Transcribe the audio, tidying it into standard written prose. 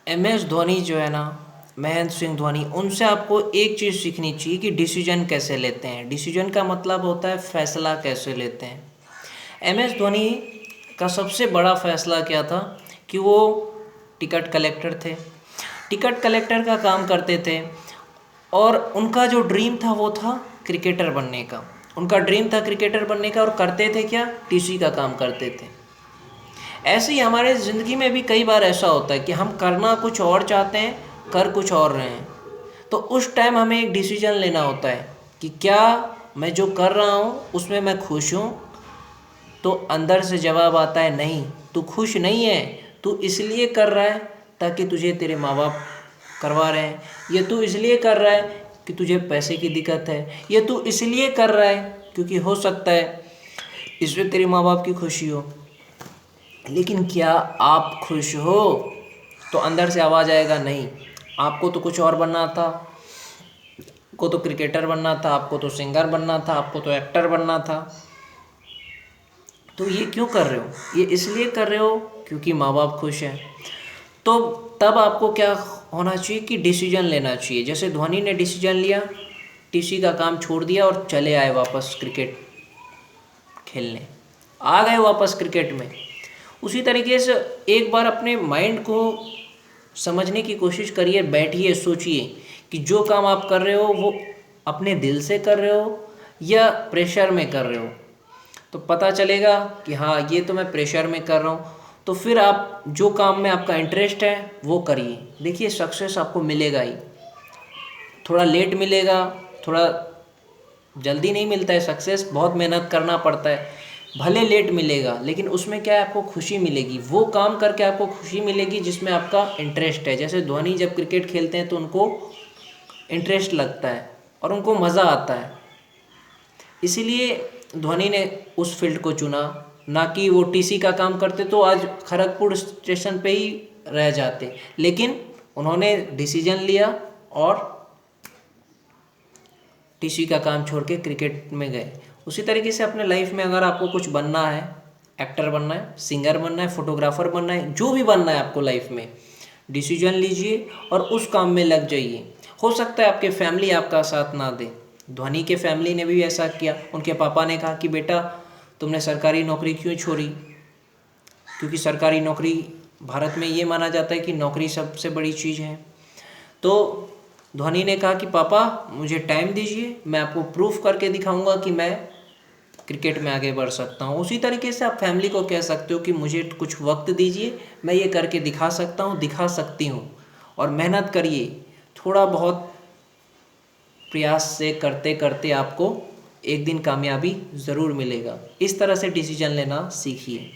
MS Dhoni जो है ना, महेंद्र सिंह धोनी, उनसे आपको एक चीज़ सीखनी चाहिए कि डिसीजन कैसे लेते हैं। डिसीजन का मतलब होता है फैसला कैसे लेते हैं। MS धोनी का सबसे बड़ा फैसला क्या था कि वो टिकट कलेक्टर थे, टिकट कलेक्टर का काम करते थे और उनका जो ड्रीम था वो था क्रिकेटर बनने का। उनका ड्रीम था क्रिकेटर बनने का और करते थे क्या, टीसी का काम करते थे। ऐसे ही हमारे ज़िंदगी में भी कई बार ऐसा होता है कि हम करना कुछ और चाहते हैं, कर कुछ और रहे हैं। तो उस टाइम हमें एक डिसीजन लेना होता है कि क्या मैं जो कर रहा हूँ उसमें मैं खुश हूँ। तो अंदर से जवाब आता है नहीं, तू खुश नहीं है, तू इसलिए कर रहा है ताकि तुझे तेरे माँ बाप करवा रहे हैं, ये तू इसलिए कर रहा है कि तुझे पैसे की दिक्कत है, ये तू इसलिए कर रहा है क्योंकि हो सकता है इसमें तेरे माँ बाप की खुशी हो। लेकिन क्या आप खुश हो? तो अंदर से आवाज़ आएगा नहीं, आपको तो कुछ और बनना था, आपको तो क्रिकेटर बनना था, आपको तो सिंगर बनना था, आपको तो एक्टर बनना था। तो ये क्यों कर रहे हो? ये इसलिए कर रहे हो क्योंकि माँ बाप खुश हैं। तो तब आपको क्या होना चाहिए कि डिसीजन लेना चाहिए। जैसे धोनी ने डिसीजन लिया, टीसी का काम छोड़ दिया और चले आए वापस क्रिकेट खेलने, आ गए वापस क्रिकेट में। उसी तरीके से एक बार अपने माइंड को समझने की कोशिश करिए, बैठिए, सोचिए कि जो काम आप कर रहे हो वो अपने दिल से कर रहे हो या प्रेशर में कर रहे हो। तो पता चलेगा कि हाँ, ये तो मैं प्रेशर में कर रहा हूँ। तो फिर आप जो काम में आपका इंटरेस्ट है वो करिए। देखिए, सक्सेस आपको मिलेगा ही, थोड़ा लेट मिलेगा, थोड़ा जल्दी नहीं मिलता है सक्सेस, बहुत मेहनत करना पड़ता है, भले लेट मिलेगा लेकिन उसमें क्या है, आपको खुशी मिलेगी। वो काम करके आपको खुशी मिलेगी जिसमें आपका इंटरेस्ट है। जैसे धोनी जब क्रिकेट खेलते हैं तो उनको इंटरेस्ट लगता है और उनको मज़ा आता है, इसीलिए धोनी ने उस फील्ड को चुना, ना कि वो टीसी का काम करते तो आज खड़गपुर स्टेशन पे ही रह जाते। लेकिन उन्होंने डिसीजन लिया और टीसी का काम छोड़ के क्रिकेट में गए। उसी तरीके से अपने लाइफ में अगर आपको कुछ बनना है, एक्टर बनना है, सिंगर बनना है, फोटोग्राफर बनना है, जो भी बनना है आपको लाइफ में, डिसीजन लीजिए और उस काम में लग जाइए। हो सकता है आपके फैमिली आपका साथ ना दे। धोनी के फैमिली ने भी ऐसा किया। उनके पापा ने कहा कि बेटा, तुमने सरकारी नौकरी क्यों छोड़ी, क्योंकि सरकारी नौकरी भारत में ये माना जाता है कि नौकरी सबसे बड़ी चीज़ है। तो धोनी ने कहा कि पापा, मुझे टाइम दीजिए, मैं आपको प्रूफ करके दिखाऊंगा कि मैं क्रिकेट में आगे बढ़ सकता हूँ। उसी तरीके से आप फैमिली को कह सकते हो कि मुझे कुछ वक्त दीजिए, मैं ये करके दिखा सकता हूँ, दिखा सकती हूँ। और मेहनत करिए, थोड़ा बहुत प्रयास से करते करते आपको एक दिन कामयाबी ज़रूर मिलेगा। इस तरह से डिसीजन लेना सीखिए।